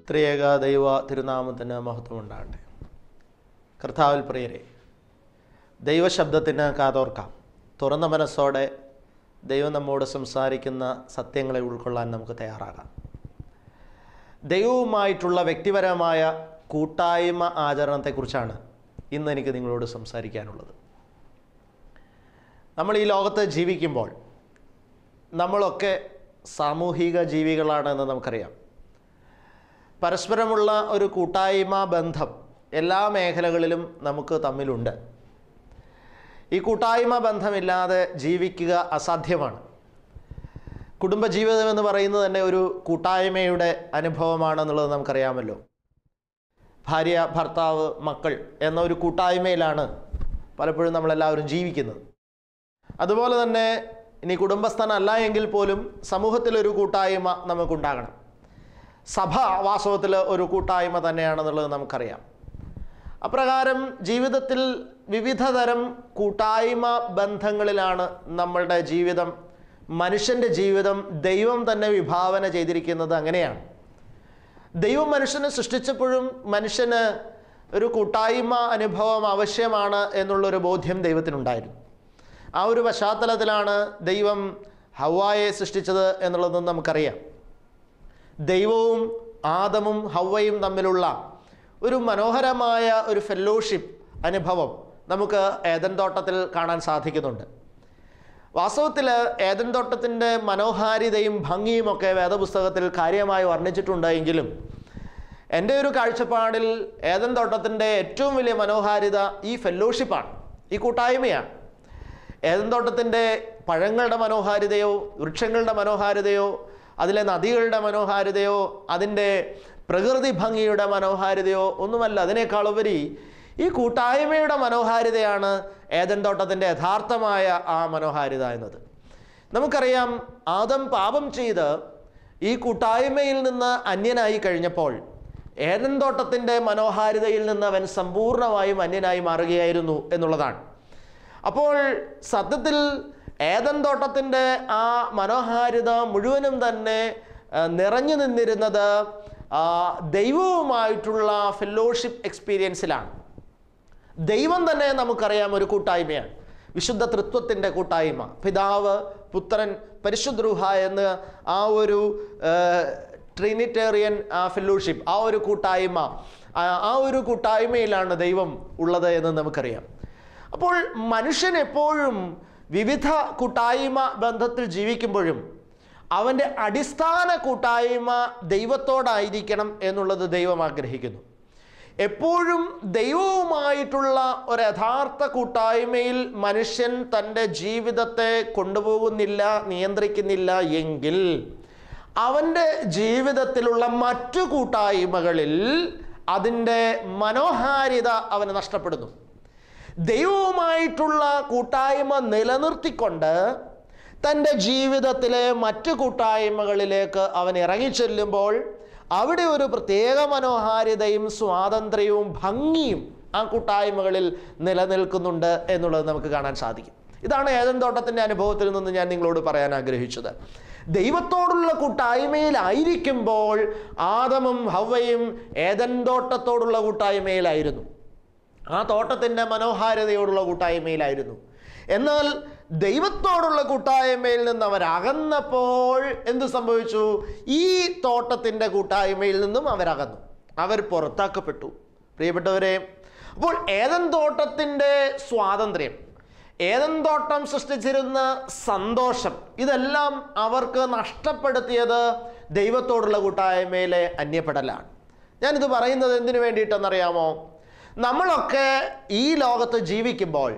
ത്രിയേക ദൈവ തിരുനാമത്തിന് മഹത്വമുണ്ടാകട്ടെ. കർത്താവിൽ പ്രിയരെ, ദൈവശബ്ദത്തിന് കാതോർക്കാം. തുറന്ന മനസ്സോടെ ദൈവം നമ്മോട് സംസാരിക്കുന്ന സത്യങ്ങളെ ഉൾക്കൊള്ളാൻ നമുക്ക് തയ്യാറാകാം. ദൈവവുമായിട്ടുള്ള വ്യക്തിപരമായ കൂട്ടായ്മ ആചരണത്തെക്കുറിച്ചാണ് ഇന്ന് എനിക്ക് നിങ്ങളോട് സംസാരിക്കാനുള്ളത്. നമ്മൾ ഈ ലോകത്ത് ജീവിക്കുമ്പോൾ നമ്മളൊക്കെ സാമൂഹിക ജീവികളാണെന്ന് നമുക്കറിയാം. പരസ്പരമുള്ള ഒരു കൂട്ടായ്മ ബന്ധം എല്ലാ മേഖലകളിലും നമുക്ക് തമ്മിലുണ്ട്. ഈ കൂട്ടായ്മ ബന്ധമില്ലാതെ ജീവിക്കുക അസാധ്യമാണ്. കുടുംബജീവിതം എന്ന് പറയുന്നത് തന്നെ ഒരു കൂട്ടായ്മയുടെ അനുഭവമാണെന്നുള്ളത് നമുക്കറിയാമല്ലോ. ഭാര്യ, ഭർത്താവ്, മക്കൾ എന്ന ഒരു കൂട്ടായ്മയിലാണ് പലപ്പോഴും നമ്മളെല്ലാവരും ജീവിക്കുന്നത്. അതുപോലെ തന്നെ ഇനി കുടുംബസ്ഥനല്ല എങ്കിൽ പോലും സമൂഹത്തിലൊരു കൂട്ടായ്മ നമുക്കുണ്ടാകണം. സഭ വാസ്തവത്തിൽ ഒരു കൂട്ടായ്മ തന്നെയാണെന്നുള്ളത് നമുക്കറിയാം. അപ്രകാരം ജീവിതത്തിൽ വിവിധ തരം കൂട്ടായ്മ ബന്ധങ്ങളിലാണ് നമ്മളുടെ ജീവിതം, മനുഷ്യൻ്റെ ജീവിതം ദൈവം തന്നെ വിഭാവന ചെയ്തിരിക്കുന്നത്. അങ്ങനെയാണ് ദൈവം മനുഷ്യനെ സൃഷ്ടിച്ചപ്പോഴും മനുഷ്യന് ഒരു കൂട്ടായ്മ അനുഭവം ആവശ്യമാണ് എന്നുള്ളൊരു ബോധ്യം ദൈവത്തിനുണ്ടായിരുന്നു. ആ ഒരു പശ്ചാത്തലത്തിലാണ് ദൈവം ഹവ്വായെ സൃഷ്ടിച്ചത് എന്നുള്ളതും നമുക്കറിയാം. ദൈവവും ആദമും ഹവ്വയും തമ്മിലുള്ള ഒരു മനോഹരമായ ഒരു ഫെല്ലോഷിപ്പ് അനുഭവം നമുക്ക് ഏദൻ തോട്ടത്തിൽ കാണാൻ സാധിക്കുന്നുണ്ട്. വാസ്തവത്തിൽ ഏദൻ തോട്ടത്തിൻ്റെ മനോഹാരിതയും ഭംഗിയുമൊക്കെ വേദപുസ്തകത്തിൽ കാര്യമായി വർണ്ണിച്ചിട്ടുണ്ട്. എങ്കിലും എൻ്റെ ഒരു കാഴ്ചപ്പാടിൽ ഏദൻ തോട്ടത്തിൻ്റെ ഏറ്റവും വലിയ മനോഹാരിത ഈ ഫെല്ലോഷിപ്പാണ്, ഈ കൂട്ടായ്മയാണ്. ഏദൻ തോട്ടത്തിൻ്റെ പഴങ്ങളുടെ മനോഹാരിതയോ വൃക്ഷങ്ങളുടെ മനോഹാരിതയോ അതിലെ നദികളുടെ മനോഹാരിതയോ അതിൻ്റെ പ്രകൃതി ഭംഗിയുടെ മനോഹാരിതയോ ഒന്നുമല്ല. അതിനേക്കാളുപരി ഈ കൂട്ടായ്മയുടെ മനോഹാരിതയാണ് ഏദൻ തോട്ടത്തിൻ്റെ യഥാർത്ഥമായ ആ മനോഹാരിത എന്നത്. നമുക്കറിയാം, ആദം പാപം ചെയ്ത് ഈ കൂട്ടായ്മയിൽ നിന്ന് അന്യനായി കഴിഞ്ഞപ്പോൾ ഏദൻ തോട്ടത്തിൻ്റെ മനോഹാരിതയിൽ നിന്ന് അവൻ സമ്പൂർണ്ണമായും അന്യനായി മാറുകയായിരുന്നു എന്നുള്ളതാണ്. അപ്പോൾ സത്യത്തിൽ ഏദൻ തോട്ടത്തിൻ്റെ ആ മനോഹാരിത മുഴുവനും തന്നെ നിറഞ്ഞു നിന്നിരുന്നത് ദൈവവുമായിട്ടുള്ള ഫെല്ലോഷിപ്പ് എക്സ്പീരിയൻസിലാണ്. ദൈവം തന്നെ നമുക്കറിയാം ഒരു കൂട്ടായ്മയാണ്, വിശുദ്ധ തൃത്വത്തിൻ്റെ കൂട്ടായ്മ. പിതാവ്, പുത്രൻ, പരിശുദ്ധ റൂഹ എന്ന ആ ഒരു ട്രിനിറ്റേറിയൻ ഫെല്ലോഷിപ്പ്, ആ ഒരു കൂട്ടായ്മ, ആ ഒരു കൂട്ടായ്മയിലാണ് ദൈവം ഉള്ളത് എന്ന് നമുക്കറിയാം. അപ്പോൾ മനുഷ്യൻ എപ്പോഴും വിവിധ കൂട്ടായ്മ ബന്ധത്തിൽ ജീവിക്കുമ്പോഴും അവൻ്റെ അടിസ്ഥാന കൂട്ടായ്മ ദൈവത്തോടായിരിക്കണം എന്നുള്ളത് ദൈവം ആഗ്രഹിക്കുന്നു. എപ്പോഴും ദൈവവുമായിട്ടുള്ള ഒരു യഥാർത്ഥ കൂട്ടായ്മയിൽ മനുഷ്യൻ തൻ്റെ ജീവിതത്തെ കൊണ്ടുപോകുന്നില്ല, നിയന്ത്രിക്കുന്നില്ല എങ്കിൽ അവൻ്റെ ജീവിതത്തിലുള്ള മറ്റു കൂട്ടായ്മകളിൽ അതിൻ്റെ മനോഹാരിത അവന് നഷ്ടപ്പെടുന്നു. ദൈവവുമായിട്ടുള്ള കൂട്ടായ്മ നിലനിർത്തിക്കൊണ്ട് തൻ്റെ ജീവിതത്തിലെ മറ്റു കൂട്ടായ്മകളിലേക്ക് അവൻ ഇറങ്ങിച്ചെല്ലുമ്പോൾ അവിടെ ഒരു പ്രത്യേക മനോഹാരിതയും സ്വാതന്ത്ര്യവും ഭംഗിയും ആ കൂട്ടായ്മകളിൽ നിലനിൽക്കുന്നുണ്ട് എന്നുള്ളത് നമുക്ക് കാണാൻ സാധിക്കും. ഇതാണ് ഏദൻ തോട്ടത്തിൻ്റെ അനുഭവത്തിൽ നിന്ന് ഞാൻ നിങ്ങളോട് പറയാൻ ആഗ്രഹിച്ചത്. ദൈവത്തോടുള്ള കൂട്ടായ്മയിലായിരിക്കുമ്പോൾ ആദമും ഹവ്വയും ഏദൻ തോട്ടത്തോടുള്ള കൂട്ടായ്മയിലായിരുന്നു, ആ തോട്ടത്തിൻ്റെ മനോഹാരിതയോടുള്ള കൂട്ടായ്മയിലായിരുന്നു. എന്നാൽ ദൈവത്തോടുള്ള കൂട്ടായ്മയിൽ നിന്ന് അവരകന്നപ്പോൾ എന്ത് സംഭവിച്ചു? ഈ തോട്ടത്തിൻ്റെ കൂട്ടായ്മയിൽ നിന്നും അവരകന്നു, അവർ പുറത്താക്കപ്പെട്ടു. പ്രിയപ്പെട്ടവരെ, അപ്പോൾ ഏദൻ തോട്ടത്തിൻ്റെ സ്വാതന്ത്ര്യം, ഏദൻ തോട്ടം സൃഷ്ടിച്ചിരുന്ന സന്തോഷം, ഇതെല്ലാം അവർക്ക് നഷ്ടപ്പെടുത്തിയത് ദൈവത്തോടുള്ള കൂട്ടായ്മയിലെ അന്യപ്പെടലാണ്. ഞാനിത് പറയുന്നത് എന്തിനു വേണ്ടിയിട്ടെന്നറിയാമോ? നമ്മളൊക്കെ ഈ ലോകത്ത് ജീവിക്കുമ്പോൾ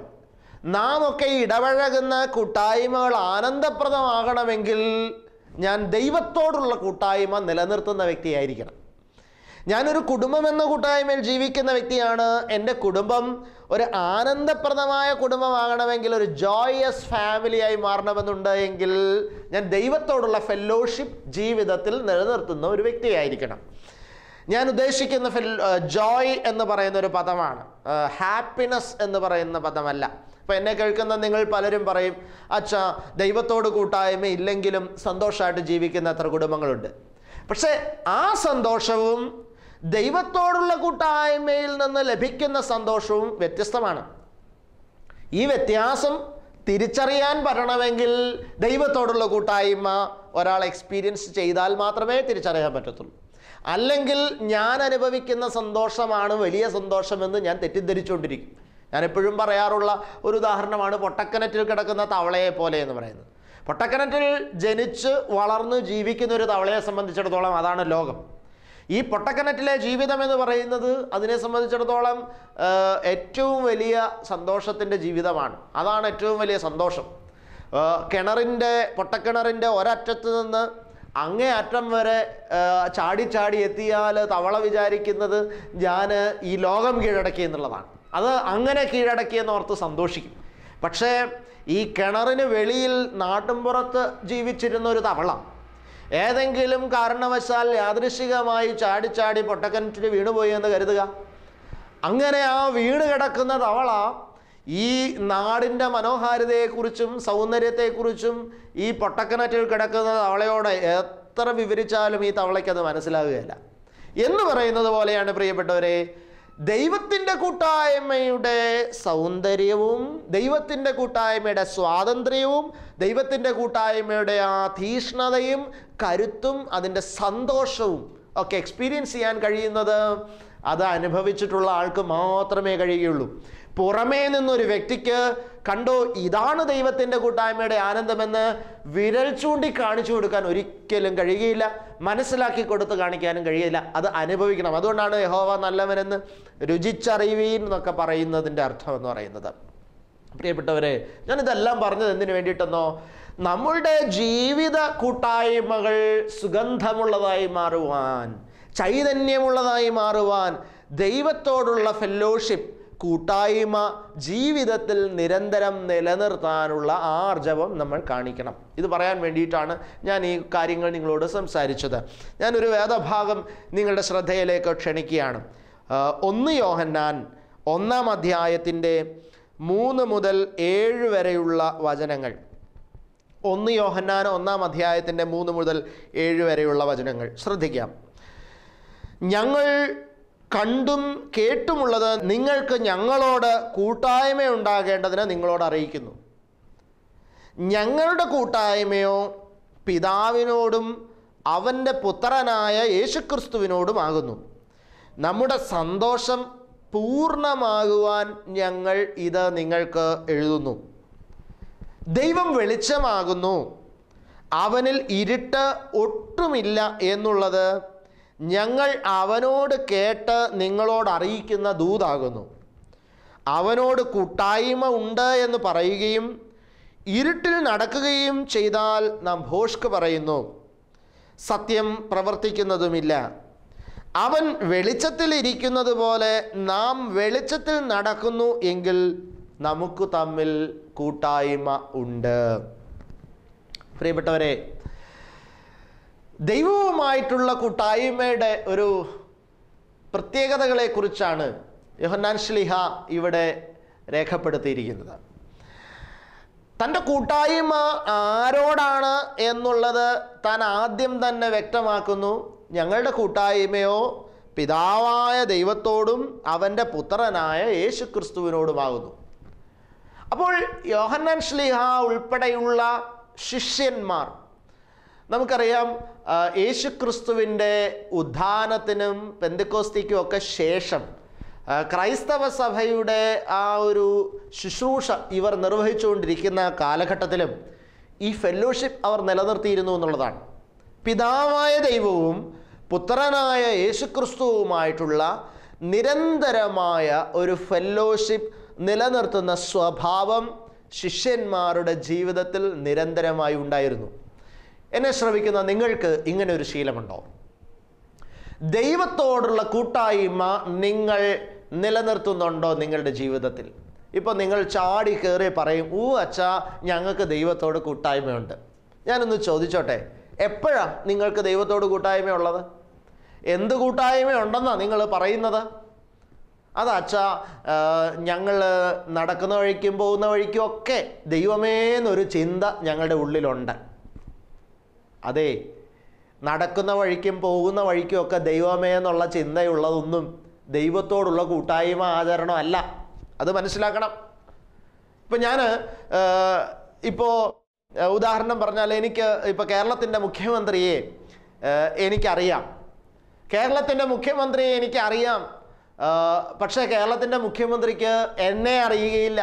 നാം ഒക്കെ ഇടപഴകുന്ന കൂട്ടായ്മകൾ ആനന്ദപ്രദമാകണമെങ്കിൽ ഞാൻ ദൈവത്തോടുള്ള കൂട്ടായ്മ നിലനിർത്തുന്ന വ്യക്തിയായിരിക്കണം. ഞാനൊരു കുടുംബം എന്ന കൂട്ടായ്മയിൽ ജീവിക്കുന്ന വ്യക്തിയാണ്. എൻ്റെ കുടുംബം ഒരു ആനന്ദപ്രദമായ കുടുംബമാകണമെങ്കിൽ, ഒരു ജോയസ് ഫാമിലിയായി മാറണമെന്നുണ്ട് എങ്കിൽ ഞാൻ ദൈവത്തോടുള്ള ഫെല്ലോഷിപ്പ് ജീവിതത്തിൽ നിലനിർത്തുന്ന ഒരു വ്യക്തിയായിരിക്കണം. ഞാൻ ഉദ്ദേശിക്കുന്ന ജോയ് എന്ന് പറയുന്ന ഒരു പദമാണ്, ഹാപ്പിനെസ് എന്ന് പറയുന്ന പദമല്ല. അപ്പോൾ എന്നെ കേൾക്കുന്ന നിങ്ങൾ പലരും പറയും, അച്ഛാ, ദൈവത്തോട് കൂട്ടായ്മ ഇല്ലെങ്കിലും സന്തോഷമായിട്ട് ജീവിക്കുന്ന എത്ര കുടുംബങ്ങളുണ്ട്. പക്ഷെ ആ സന്തോഷവും ദൈവത്തോടുള്ള കൂട്ടായ്മയിൽ നിന്ന് ലഭിക്കുന്ന സന്തോഷവും വ്യത്യസ്തമാണ്. ഈ വ്യത്യാസം തിരിച്ചറിയാൻ പറ്റണമെങ്കിൽ ദൈവത്തോടുള്ള കൂട്ടായ്മ ഒരാൾ എക്സ്പീരിയൻസ് ചെയ്താൽ മാത്രമേ തിരിച്ചറിയാൻ പറ്റത്തുള്ളൂ. അല്ലെങ്കിൽ ഞാൻ അനുഭവിക്കുന്ന സന്തോഷമാണ് വലിയ സന്തോഷമെന്ന് ഞാൻ തെറ്റിദ്ധരിച്ചുകൊണ്ടിരിക്കും. ഞാൻ എപ്പോഴും പറയാറുള്ള ഒരു ഉദാഹരണമാണ് പൊട്ടക്കിണറ്റിൽ കിടക്കുന്ന തവളയെ പോലെ എന്ന് പറയുന്നത്. പൊട്ടക്കിണറ്റിൽ ജനിച്ച് വളർന്ന് ജീവിക്കുന്ന ഒരു തവളയെ സംബന്ധിച്ചിടത്തോളം അതാണ് ലോകം. ഈ പൊട്ടക്കിണറ്റിലെ ജീവിതം എന്ന് പറയുന്നത് അതിനെ സംബന്ധിച്ചിടത്തോളം ഏറ്റവും വലിയ സന്തോഷത്തിൻ്റെ ജീവിതമാണ്. അതാണ് ഏറ്റവും വലിയ സന്തോഷം. പൊട്ടക്കിണറിൻ്റെ ഒരറ്റത്ത് നിന്ന് അങ്ങേ അറ്റം വരെ ചാടി ചാടി എത്തിയാൽ തവള വിചാരിക്കുന്നത് ഞാൻ ഈ ലോകം കീഴടക്കി എന്നുള്ളതാണ്. അത് അങ്ങനെ കീഴടക്കിയെന്ന് ഓർത്ത് സന്തോഷിക്കും. പക്ഷേ ഈ കിണറിന് വെളിയിൽ നാട്ടിൻപുറത്ത് ജീവിച്ചിരുന്ന ഒരു തവള ഏതെങ്കിലും കാരണവശാൽ യാദൃശികമായി ചാടി പൊട്ടക്കിണറ്റിൽ വീണുപോയി എന്ന് കരുതുക. അങ്ങനെ ആ വീണ് കിടക്കുന്ന തവള ഈ നാടിൻ്റെ മനോഹാരിതയെക്കുറിച്ചും സൗന്ദര്യത്തെക്കുറിച്ചും ഈ പൊട്ടക്കിണറ്റിൽ കിടക്കുന്ന തവളയോട് എത്ര വിവരിച്ചാലും ഈ തവളയ്ക്കത് മനസ്സിലാകുകയില്ല. എന്ന് പറയുന്നത് പോലെയാണ് പ്രിയപ്പെട്ടവരെ, ദൈവത്തിൻ്റെ കൂട്ടായ്മയുടെ സൗന്ദര്യവും ദൈവത്തിൻ്റെ കൂട്ടായ്മയുടെ സ്വാതന്ത്ര്യവും ദൈവത്തിൻ്റെ കൂട്ടായ്മയുടെ ആ തീഷ്ണതയും കരുത്തും അതിൻ്റെ സന്തോഷവും ഒക്കെ എക്സ്പീരിയൻസ് ചെയ്യാൻ കഴിയുന്നത് അത് അനുഭവിച്ചിട്ടുള്ള ആൾക്ക് മാത്രമേ കഴിയുകയുള്ളൂ. പുറമേ നിന്നൊരു വ്യക്തിക്ക് കണ്ടോ ഇതാണ് ദൈവത്തിൻ്റെ കൂട്ടായ്മയുടെ ആനന്ദമെന്ന് വിരൽ ചൂണ്ടി കാണിച്ചു കൊടുക്കാൻ ഒരിക്കലും കഴിയുകയില്ല, മനസ്സിലാക്കി കൊടുത്ത് കാണിക്കാനും കഴിയില്ല. അത് അനുഭവിക്കണം. അതുകൊണ്ടാണ് യഹോവ നല്ലവനെന്ന് രുചിച്ചറിവീൻ എന്നൊക്കെ പറയുന്നതിൻ്റെ അർത്ഥം എന്ന് പറയുന്നത്. പ്രിയപ്പെട്ടവരെ, ഞാനിതെല്ലാം പറഞ്ഞത് എന്തിനു വേണ്ടിയിട്ടെന്നോ, നമ്മളുടെ ജീവിത കൂട്ടായ്മകൾ സുഗന്ധമുള്ളതായി മാറുവാൻ, ചൈതന്യമുള്ളതായി മാറുവാൻ ദൈവത്തോടുള്ള ഫെല്ലോഷിപ്പ് കൂട്ടായ്മ ജീവിതത്തിൽ നിരന്തരം നിലനിർത്താനുള്ള ആർജവം നമ്മൾ കാണിക്കണം. ഇത് പറയാൻ വേണ്ടിയിട്ടാണ് ഞാൻ ഈ കാര്യങ്ങൾ നിങ്ങളോട് സംസാരിച്ചത്. ഞാനൊരു വേദഭാഗം നിങ്ങളുടെ ശ്രദ്ധയിലേക്ക് ക്ഷണിക്കുകയാണ്. 1 യോഹന്നാൻ 1-ാം അധ്യായത്തിൻ്റെ 3 മുതൽ 7 വരെയുള്ള വചനങ്ങൾ. 1 യോഹന്നാൻ 1-ാം അധ്യായത്തിൻ്റെ 3 മുതൽ 7 വരെയുള്ള വചനങ്ങൾ ശ്രദ്ധിക്കാം. ഞങ്ങൾ കണ്ടും കേട്ടുമുള്ളത് നിങ്ങൾക്ക് ഞങ്ങളോട് കൂട്ടായ്മ ഉണ്ടാകേണ്ടതിന് നിങ്ങളോട് അറിയിക്കുന്നു. ഞങ്ങളുടെ കൂട്ടായ്മയോ പിതാവിനോടും അവൻ്റെ പുത്രനായ യേശുക്രിസ്തുവിനോടുമാകുന്നു. നമ്മുടെ സന്തോഷം പൂർണ്ണമാകുവാൻ ഞങ്ങൾ ഇത് നിങ്ങൾക്ക് എഴുതുന്നു. ദൈവം വെളിച്ചമാകുന്നു, അവനിൽ ഇരുട്ട് ഒട്ടുമില്ല എന്നുള്ളത് ഞങ്ങൾ അവനോട് കേട്ട് നിങ്ങളോട് അറിയിക്കുന്ന ദൂതാകുന്നു. അവനോട് കൂട്ടായ്മ ഉണ്ട് എന്ന് പറയുകയും ഇരുട്ടിൽ നടക്കുകയും ചെയ്താൽ നാം ഭോഷ്ക് പറയുന്നു, സത്യം പ്രവർത്തിക്കുന്നതുമില്ല. അവൻ വെളിച്ചത്തിൽ ഇരിക്കുന്നത് പോലെ നാം വെളിച്ചത്തിൽ നടക്കുന്നു എങ്കിൽ നമുക്ക് തമ്മിൽ കൂട്ടായ്മ ഉണ്ട്. പ്രിയപ്പെട്ടവരെ, ദൈവവുമായിട്ടുള്ള കൂട്ടായ്മയുടെ ഒരു പ്രത്യേകതകളെക്കുറിച്ചാണ് യോഹന്നാൻ ശ്ലീഹ ഇവിടെ രേഖപ്പെടുത്തിയിരിക്കുന്നത്. തൻ്റെ കൂട്ടായ്മ ആരോടാണ് എന്നുള്ളത് താൻ ആദ്യം തന്നെ വ്യക്തമാക്കുന്നു. ഞങ്ങളുടെ കൂട്ടായ്മയോ പിതാവായ ദൈവത്തോടും അവൻ്റെ പുത്രനായ യേശുക്രിസ്തുവിനോടുമാകുന്നു. അപ്പോൾ യോഹന്നാൻ ശ്ലീഹ ഉൾപ്പെടെയുള്ള ശിഷ്യന്മാർ, നമുക്കറിയാം യേശുക്രിസ്തുവിൻ്റെ ഉത്ഥാനത്തിനും പെന്തക്കോസ്തിക്കും ഒക്കെ ശേഷം ക്രൈസ്തവ സഭയുടെ ആ ഒരു ശുശ്രൂഷ ഇവർ നിർവഹിച്ചുകൊണ്ടിരിക്കുന്ന കാലഘട്ടത്തിലും ഈ ഫെല്ലോഷിപ്പ് അവർ നിലനിർത്തിയിരുന്നു എന്നുള്ളതാണ്. പിതാവായ ദൈവവും പുത്രനായ യേശുക്രിസ്തുവുമായിട്ടുള്ള നിരന്തരമായ ഒരു ഫെല്ലോഷിപ്പ് നിലനിർത്തുന്ന സ്വഭാവം ശിഷ്യന്മാരുടെ ജീവിതത്തിൽ നിരന്തരമായി ഉണ്ടായിരുന്നു. എന്നെ ശ്രവിക്കുന്ന നിങ്ങൾക്ക് ഇങ്ങനെ ഒരു ശീലമുണ്ടോ? ദൈവത്തോടുള്ള കൂട്ടായ്മ നിങ്ങൾ നിലനിർത്തുന്നുണ്ടോ നിങ്ങളുടെ ജീവിതത്തിൽ? ഇപ്പോൾ നിങ്ങൾ ചാടി കയറി പറയും, അച്ഛാ ഞങ്ങൾക്ക് ദൈവത്തോട് കൂട്ടായ്മയുണ്ട്. ഞാനൊന്ന് ചോദിച്ചോട്ടെ, എപ്പോഴാണ് നിങ്ങൾക്ക് ദൈവത്തോട് കൂട്ടായ്മ ഉള്ളത്? എന്ത് കൂട്ടായ്മയുണ്ടെന്നാണ് നിങ്ങൾ പറയുന്നത്? അത് അച്ഛാ ഞങ്ങൾ നടക്കുന്ന വഴിക്കും പോകുന്ന വഴിക്കും ഒക്കെ ദൈവമേന്നൊരു ചിന്ത ഞങ്ങളുടെ ഉള്ളിലുണ്ട്. അതെ, നടക്കുന്ന വഴിക്കും പോകുന്ന വഴിക്കും ഒക്കെ ദൈവമേ എന്നുള്ള ചിന്തയുള്ളതൊന്നും ദൈവത്തോടുള്ള കൂട്ടായ്മ ആചരണം അല്ല. അത് മനസ്സിലാക്കണം. ഇപ്പം ഞാൻ ഉദാഹരണം പറഞ്ഞാൽ, എനിക്ക് ഇപ്പോൾ കേരളത്തിൻ്റെ മുഖ്യമന്ത്രിയെ എനിക്കറിയാം. പക്ഷേ കേരളത്തിൻ്റെ മുഖ്യമന്ത്രിക്ക് എന്നെ അറിയുകയില്ല.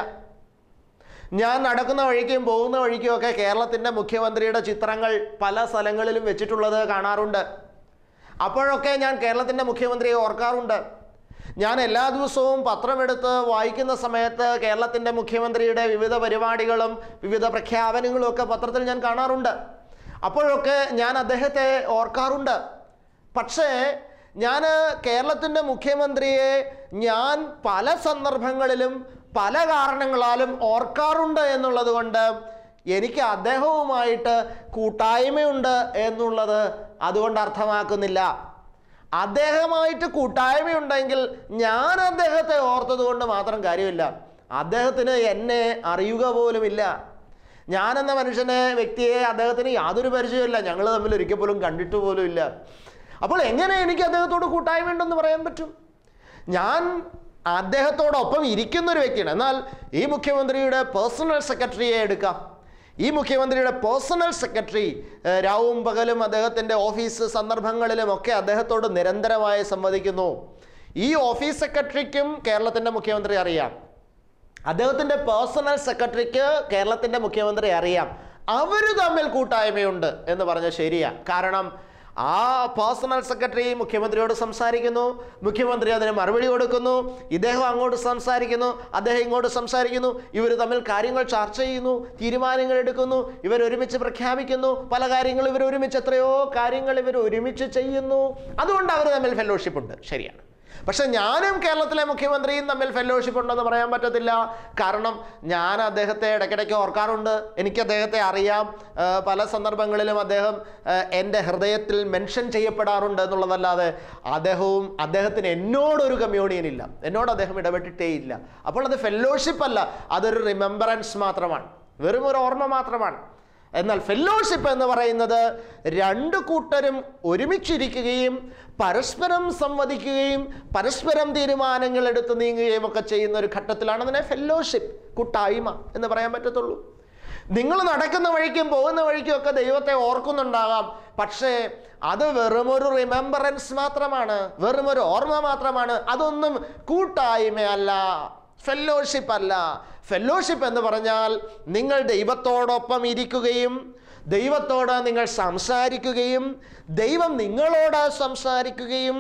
ഞാൻ നടക്കുന്ന വഴിക്കും പോകുന്ന വഴിക്കും ഒക്കെ കേരളത്തിൻ്റെ മുഖ്യമന്ത്രിയുടെ ചിത്രങ്ങൾ പല സ്ഥലങ്ങളിലും വെച്ചിട്ടുള്ളത് കാണാറുണ്ട്. അപ്പോഴൊക്കെ ഞാൻ കേരളത്തിൻ്റെ മുഖ്യമന്ത്രിയെ ഓർക്കാറുണ്ട്. ഞാൻ എല്ലാ ദിവസവും പത്രമെടുത്ത് വായിക്കുന്ന സമയത്ത് കേരളത്തിൻ്റെ മുഖ്യമന്ത്രിയുടെ വിവിധ പരിപാടികളും വിവിധ പ്രഖ്യാപനങ്ങളും ഒക്കെ പത്രത്തിൽ ഞാൻ കാണാറുണ്ട്. അപ്പോഴൊക്കെ ഞാൻ അദ്ദേഹത്തെ ഓർക്കാറുണ്ട്. പക്ഷേ ഞാൻ കേരളത്തിൻ്റെ മുഖ്യമന്ത്രിയെ ഞാൻ പല സന്ദർഭങ്ങളിലും പല കാരണങ്ങളാലും ഓർക്കാറുണ്ട് എന്നുള്ളത് കൊണ്ട് എനിക്ക് അദ്ദേഹവുമായിട്ട് കൂട്ടായ്മയുണ്ട് എന്നുള്ളത് അതുകൊണ്ട് അർത്ഥമാക്കുന്നില്ല. അദ്ദേഹമായിട്ട് കൂട്ടായ്മയുണ്ടെങ്കിൽ ഞാൻ അദ്ദേഹത്തെ ഓർത്തത് കൊണ്ട് മാത്രം കാര്യമില്ല. അദ്ദേഹത്തിന് എന്നെ അറിയുക പോലുമില്ല. ഞാനെന്ന വ്യക്തിയെ അദ്ദേഹത്തിന് യാതൊരു പരിചയമില്ല. ഞങ്ങൾ തമ്മിൽ ഒരിക്കൽ പോലും കണ്ടിട്ട് പോലും ഇല്ല. അപ്പോൾ എങ്ങനെ എനിക്ക് അദ്ദേഹത്തോട് കൂട്ടായ്മയുണ്ടെന്ന് പറയാൻ പറ്റും? ഞാൻ അദ്ദേഹത്തോടൊപ്പം ഇരിക്കുന്നൊരു വ്യക്തിയാണ്. എന്നാൽ ഈ മുഖ്യമന്ത്രിയുടെ പേഴ്സണൽ സെക്രട്ടറിയെ എടുക്കാം. ഈ മുഖ്യമന്ത്രിയുടെ പേഴ്സണൽ സെക്രട്ടറി രാവും പകലും അദ്ദേഹത്തിൻ്റെ ഓഫീസ് സന്ദർഭങ്ങളിലുമൊക്കെ അദ്ദേഹത്തോട് നിരന്തരമായി സംവദിക്കുന്നു. ഈ ഓഫീസ് സെക്രട്ടറിക്കും കേരളത്തിൻ്റെ മുഖ്യമന്ത്രി അറിയാം. അദ്ദേഹത്തിൻ്റെ പേഴ്സണൽ സെക്രട്ടറിക്ക് കേരളത്തിൻ്റെ മുഖ്യമന്ത്രി അറിയാം. അവർ തമ്മിൽ കൂട്ടായ്മയുണ്ട് എന്ന് പറഞ്ഞാൽ ശരിയാണ്. കാരണം ആ പേഴ്സണൽ സെക്രട്ടറി മുഖ്യമന്ത്രിയോട് സംസാരിക്കുന്നു, മുഖ്യമന്ത്രി അതിന് മറുപടി കൊടുക്കുന്നു, ഇദ്ദേഹം അങ്ങോട്ട് സംസാരിക്കുന്നു, അദ്ദേഹം ഇങ്ങോട്ട് സംസാരിക്കുന്നു, ഇവർ തമ്മിൽ കാര്യങ്ങൾ ചർച്ച ചെയ്യുന്നു, തീരുമാനങ്ങൾ എടുക്കുന്നു, ഇവർ ഒരുമിച്ച് പ്രഖ്യാപിക്കുന്നു, പല കാര്യങ്ങളും ഇവർ ഒരുമിച്ച്, എത്രയോ കാര്യങ്ങൾ ഇവർ ഒരുമിച്ച് ചെയ്യുന്നു. അതുകൊണ്ട് അവർ തമ്മിൽ ഫെലോഷിപ്പ് ഉണ്ട്. ശരിയാണ്. പക്ഷെ ഞാനും കേരളത്തിലെ മുഖ്യമന്ത്രിയും തമ്മിൽ ഫെലോഷിപ്പ് ഉണ്ടെന്ന് പറയാൻ പറ്റത്തില്ല. കാരണം ഞാൻ അദ്ദേഹത്തെ ഇടയ്ക്കിടയ്ക്ക് ഓർക്കാറുണ്ട്. എനിക്ക് അദ്ദേഹത്തെ അറിയാം. പല സന്ദർഭങ്ങളിലും അദ്ദേഹം എൻ്റെ ഹൃദയത്തിൽ മെൻഷൻ ചെയ്യപ്പെടാറുണ്ട് എന്നുള്ളതല്ലാതെ അദ്ദേഹത്തിന് എന്നോടൊരു കമ്മ്യൂണിയൻ ഇല്ല. എന്നോട് അദ്ദേഹം ഇടപെട്ടിട്ടേ ഇല്ല. അപ്പോൾ അത് ഫെലോഷിപ്പ് അല്ല, അതൊരു റിമെമ്പറൻസ് മാത്രമാണ്, വെറും ഒരു ഓർമ്മ മാത്രമാണ്. എന്നാൽ ഫെലോഷിപ്പ് എന്ന് പറയുന്നത് രണ്ടു കൂട്ടരും ഒരുമിച്ചിരിക്കുകയും പരസ്പരം സംവദിക്കുകയും പരസ്പരം തീരുമാനങ്ങൾ എടുത്ത് നീങ്ങുകയും ഒക്കെ ചെയ്യുന്ന ഒരു ഘട്ടത്തിലാണ് അതിനെ ഫെലോഷിപ്പ്, കൂട്ടായ്മ എന്ന് പറയാൻ പറ്റത്തുള്ളൂ. നിങ്ങൾ നടക്കുന്ന വഴിക്കും പോകുന്ന വഴിക്കും ഒക്കെ ദൈവത്തെ ഓർക്കുന്നുണ്ടാകാം. പക്ഷേ അത് വെറുമൊരു റിമെമ്പറൻസ് മാത്രമാണ്, വെറുമൊരു ഓർമ്മ മാത്രമാണ്. അതൊന്നും കൂട്ടായ്മയല്ല, ഫെലോഷിപ്പ് അല്ല. ഫെലോഷിപ്പ് എന്ന് പറഞ്ഞാൽ നിങ്ങൾ ദൈവത്തോടൊപ്പം ഇരിക്കുകയും ദൈവത്തോട് നിങ്ങൾ സംസാരിക്കുകയും ദൈവം നിങ്ങളോട് സംസാരിക്കുകയും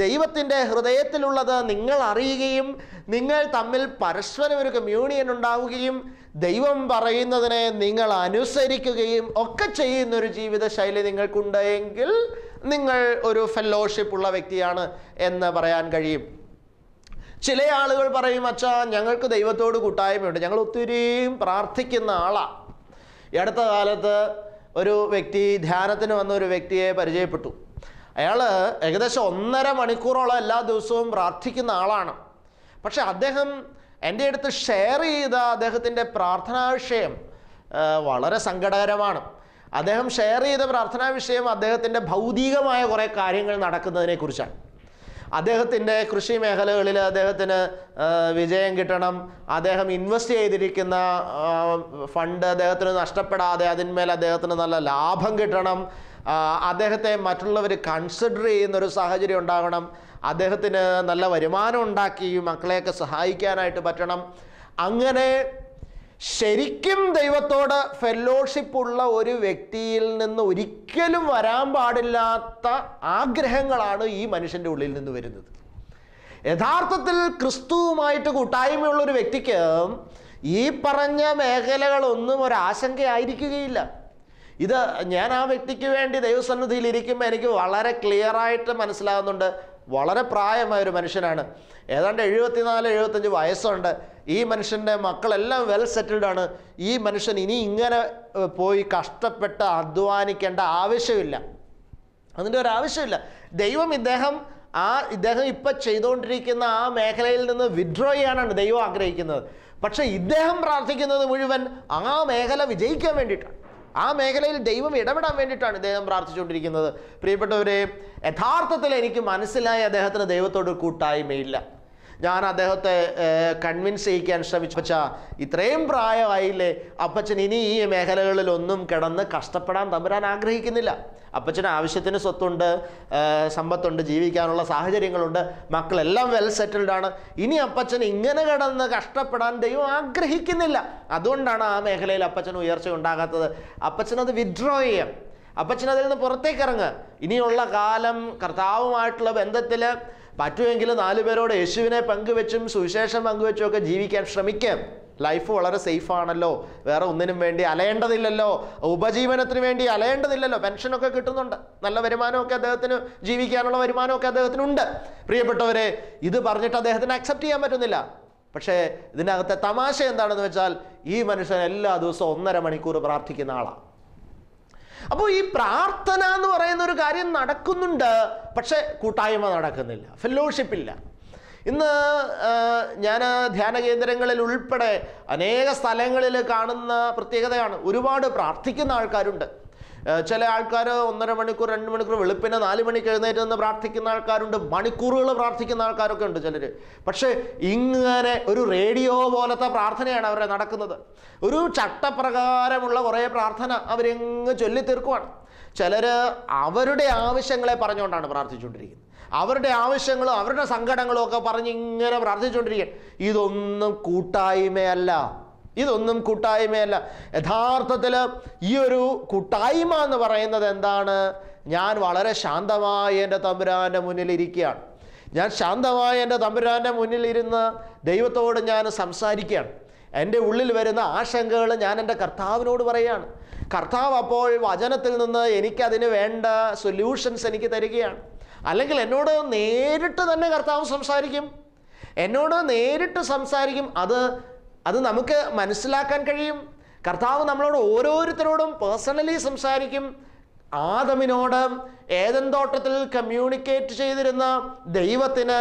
ദൈവത്തിൻ്റെ ഹൃദയത്തിലുള്ളത് നിങ്ങൾ അറിയുകയും നിങ്ങൾ തമ്മിൽ പരസ്പരം ഒരു കമ്മ്യൂണിയൻ ഉണ്ടാവുകയും ദൈവം പറയുന്നതിനെ നിങ്ങൾ അനുസരിക്കുകയും ഒക്കെ ചെയ്യുന്നൊരു ജീവിതശൈലി നിങ്ങൾക്കുണ്ടെങ്കിൽ നിങ്ങൾ ഒരു ഫെലോഷിപ്പ് ഉള്ള വ്യക്തിയാണ് എന്ന് പറയാൻ കഴിയും. ചില ആളുകൾ പറയും, അച്ഛാ ഞങ്ങൾക്ക് ദൈവത്തോട് കൂട്ടായ്മയുണ്ട്, ഞങ്ങൾ ഒത്തിരിയും പ്രാർത്ഥിക്കുന്ന ആളാണ്. ഈ അടുത്ത കാലത്ത് ഒരു വ്യക്തി ധ്യാനത്തിന് വന്ന ഒരു വ്യക്തിയെ പരിചയപ്പെട്ടു. അയാൾ ഏകദേശം 1.5 മണിക്കൂറോളം എല്ലാ ദിവസവും പ്രാർത്ഥിക്കുന്ന ആളാണ്. പക്ഷെ അദ്ദേഹം എൻ്റെ അടുത്ത് ഷെയർ ചെയ്ത അദ്ദേഹത്തിൻ്റെ പ്രാർത്ഥനാ വിഷയം വളരെ സങ്കടകരമാണ്. അദ്ദേഹം ഷെയർ ചെയ്ത പ്രാർത്ഥനാ വിഷയം അദ്ദേഹത്തിൻ്റെ ഭൗതികമായ കുറേ കാര്യങ്ങൾ നടക്കുന്നതിനെ കുറിച്ചാണ്. അദ്ദേഹത്തിൻ്റെ കൃഷി മേഖലകളിൽ അദ്ദേഹത്തിന് വിജയം കിട്ടണം, അദ്ദേഹം ഇൻവെസ്റ്റ് ചെയ്തിരിക്കുന്ന ഫണ്ട് അദ്ദേഹത്തിന് നഷ്ടപ്പെടാതെ അതിന്മേൽ അദ്ദേഹത്തിന് നല്ല ലാഭം കിട്ടണം, അദ്ദേഹത്തെ മറ്റുള്ളവർ കൺസിഡർ ചെയ്യുന്നൊരു സാഹചര്യം ഉണ്ടാകണം, അദ്ദേഹത്തിന് നല്ല വരുമാനം ഉണ്ടാക്കി മക്കളെയൊക്കെ സഹായിക്കാനായിട്ട് പറ്റണം. അങ്ങനെ ശരിക്കും ദൈവത്തോട് ഫെലോഷിപ്പ് ഉള്ള ഒരു വ്യക്തിയിൽ നിന്ന് ഒരിക്കലും വരാൻ പാടില്ലാത്ത ആഗ്രഹങ്ങളാണ് ഈ മനുഷ്യൻ്റെ ഉള്ളിൽ നിന്ന് വരുന്നത്. യഥാർത്ഥത്തിൽ ക്രിസ്തുവുമായിട്ട് കൂട്ടായ്മയുള്ളൊരു വ്യക്തിക്ക് ഈ പറഞ്ഞ മേഖലകളൊന്നും ഒരാശങ്കയായിരിക്കുകയില്ല. ഇത് ഞാൻ ആ വ്യക്തിക്ക് വേണ്ടി ദൈവസന്നിധിയിൽ ഇരിക്കുമ്പോൾ എനിക്ക് വളരെ ക്ലിയറായിട്ട് മനസ്സിലാകുന്നുണ്ട്. വളരെ പ്രായമായൊരു മനുഷ്യനാണ്, ഏതാണ്ട് 74-75 വയസ്സുണ്ട്. ഈ മനുഷ്യൻ്റെ മക്കളെല്ലാം വെൽ സെറ്റിൽഡ് ആണ്. ഈ മനുഷ്യൻ ഇനി ഇങ്ങനെ പോയി കഷ്ടപ്പെട്ട് അധ്വാനിക്കേണ്ട ആവശ്യമില്ല, അതിൻ്റെ ഒരു ആവശ്യമില്ല. ദൈവം ഇദ്ദേഹം ഇപ്പം ചെയ്തുകൊണ്ടിരിക്കുന്ന ആ മേഖലയിൽ നിന്ന് വിഡ്രോ ചെയ്യാനാണ് ദൈവം ആഗ്രഹിക്കുന്നത്. പക്ഷേ ഇദ്ദേഹം പ്രാർത്ഥിക്കുന്നത് മുഴുവൻ ആ മേഖല വിജയിക്കാൻ വേണ്ടിയിട്ടാണ്. ആ മേഖലയിൽ ദൈവം ഇടപെടാൻ വേണ്ടിയിട്ടാണ് ഇദ്ദേഹം പ്രാർത്ഥിച്ചുകൊണ്ടിരിക്കുന്നത്. പ്രിയപ്പെട്ടവരെ, യഥാർത്ഥത്തിൽ എനിക്ക് മനസ്സിലായി അദ്ദേഹത്തിന് ദൈവത്തോട് കൂട്ടായ്മയില്ല. ഞാൻ അദ്ദേഹത്തെ കൺവിൻസ് ചെയ്യിക്കാൻ ശ്രമിച്ചു. ഇത്രയും പ്രായമായില്ലേ, അപ്പച്ചൻ ഇനി ഈ മേഖലകളിലൊന്നും കിടന്ന് കഷ്ടപ്പെടാൻ തമ്പുരാൻ ആഗ്രഹിക്കുന്നില്ല. അപ്പച്ചന് ആവശ്യത്തിന് സ്വത്തുണ്ട്, സമ്പത്തുണ്ട്, ജീവിക്കാനുള്ള സാഹചര്യങ്ങളുണ്ട്, മക്കളെല്ലാം വെൽ സെറ്റിൽഡാണ്. ഇനി അപ്പച്ചൻ ഇങ്ങനെ കിടന്ന് കഷ്ടപ്പെടാൻ ദൈവം ആഗ്രഹിക്കുന്നില്ല. അതുകൊണ്ടാണ് ആ മേഖലയിൽ അപ്പച്ചന് ഉയർച്ച ഉണ്ടാകാത്തത്. അപ്പച്ചനത് വിഡ്രോ ചെയ്യാം, അപ്പച്ചനതിൽ നിന്ന് പുറത്തേക്ക് ഇറങ്ങുക. ഇനിയുള്ള കാലം കർത്താവുമായിട്ടുള്ള ബന്ധത്തിൽ പറ്റുമെങ്കിൽ 4 പേരോട് യേശുവിനെ പങ്കുവെച്ചും സുവിശേഷം പങ്കുവെച്ചും ഒക്കെ ജീവിക്കാൻ ശ്രമിക്കാം. ലൈഫ് വളരെ സേഫാണല്ലോ, വേറെ ഒന്നിനും വേണ്ടി അലയേണ്ടതില്ലല്ലോ, ഉപജീവനത്തിന് വേണ്ടി അലയേണ്ടതില്ലല്ലോ, പെൻഷനൊക്കെ കിട്ടുന്നുണ്ട്, നല്ല വരുമാനമൊക്കെ അദ്ദേഹത്തിന്, ജീവിക്കാനുള്ള വരുമാനമൊക്കെ അദ്ദേഹത്തിനുണ്ട്. പ്രിയപ്പെട്ടവരെ, ഇത് പറഞ്ഞിട്ട് അദ്ദേഹത്തിന് അക്സെപ്റ്റ് ചെയ്യാൻ പറ്റുന്നില്ല. പക്ഷേ ഇതിനകത്തെ തമാശ എന്താണെന്ന് വെച്ചാൽ ഈ മനുഷ്യൻ എല്ലാ ദിവസവും 1.5 മണിക്കൂർ പ്രാർത്ഥിക്കുന്ന ആളാണ്. അപ്പോൾ ഈ പ്രാർത്ഥന എന്ന് പറയുന്ന ഒരു കാര്യം നടക്കുന്നുണ്ട്, പക്ഷെ കൂട്ടായ്മ നടക്കുന്നില്ല, ഫെല്ലോഷിപ്പ് ഇല്ല. ഇന്ന് ഞാൻ ധ്യാന കേന്ദ്രങ്ങളിൽ ഉൾപ്പെടെ അനേക സ്ഥലങ്ങളിൽ കാണുന്ന പ്രത്യേകതയാണ്, ഒരുപാട് പ്രാർത്ഥിക്കുന്ന ആൾക്കാരുണ്ട്. ചില ആൾക്കാർ 1.5 മണിക്കൂർ 2 മണിക്കൂർ, വെളുപ്പിനെ 4 മണിക്ക് എഴുന്നേറ്റ് നിന്ന് പ്രാർത്ഥിക്കുന്ന ആൾക്കാരുണ്ട്, മണിക്കൂറുകൾ പ്രാർത്ഥിക്കുന്ന ആൾക്കാരൊക്കെ ഉണ്ട് ചിലർ. പക്ഷേ ഇങ്ങനെ ഒരു റേഡിയോ പോലത്തെ പ്രാർത്ഥനയാണ് അവരെ നടക്കുന്നത്. ഒരു ചട്ടപ്രകാരമുള്ള കുറേ പ്രാർത്ഥന അവരെങ്ങ് ചൊല്ലിത്തീർക്കുവാണ്. ചിലർ അവരുടെ ആവശ്യങ്ങളെ പറഞ്ഞുകൊണ്ടാണ് പ്രാർത്ഥിച്ചുകൊണ്ടിരിക്കുന്നത്, അവരുടെ ആവശ്യങ്ങളും അവരുടെ സങ്കടങ്ങളും ഒക്കെ പറഞ്ഞ് ഇങ്ങനെ പ്രാർത്ഥിച്ചുകൊണ്ടിരിക്കുക. ഇതൊന്നും കൂട്ടായ്മയല്ല, ഇതൊന്നും കൂട്ടായ്മയല്ല. യഥാർത്ഥത്തിൽ ഈ ഒരു കൂട്ടായ്മ എന്ന് പറയുന്നത് എന്താണ്? ഞാൻ വളരെ ശാന്തമായി എൻ്റെ തമ്പുരാൻ്റെ മുന്നിലിരിക്കുകയാണ്, ഞാൻ ശാന്തമായി എൻ്റെ തമ്പുരാൻ്റെ മുന്നിലിരുന്ന് ദൈവത്തോട് ഞാൻ സംസാരിക്കുകയാണ്. എൻ്റെ ഉള്ളിൽ വരുന്ന ആശങ്കകൾ ഞാൻ എൻ്റെ കർത്താവിനോട് പറയുകയാണ്. കർത്താവ് അപ്പോൾ വചനത്തിൽ നിന്ന് എനിക്കതിന് വേണ്ട സൊല്യൂഷൻസ് എനിക്ക് തരികയാണ്. അല്ലെങ്കിൽ എന്നോട് നേരിട്ട് തന്നെ കർത്താവ് സംസാരിക്കും, എന്നോട് നേരിട്ട് സംസാരിക്കും. അത് നമുക്ക് മനസ്സിലാക്കാൻ കഴിയും. കർത്താവ് നമ്മളോട് ഓരോരുത്തരോടും പേഴ്സണലി സംസാരിക്കും. ആദമിനോട് ഏദൻ തോട്ടത്തിൽ കമ്മ്യൂണിക്കേറ്റ് ചെയ്തിരുന്ന ദൈവത്തിന്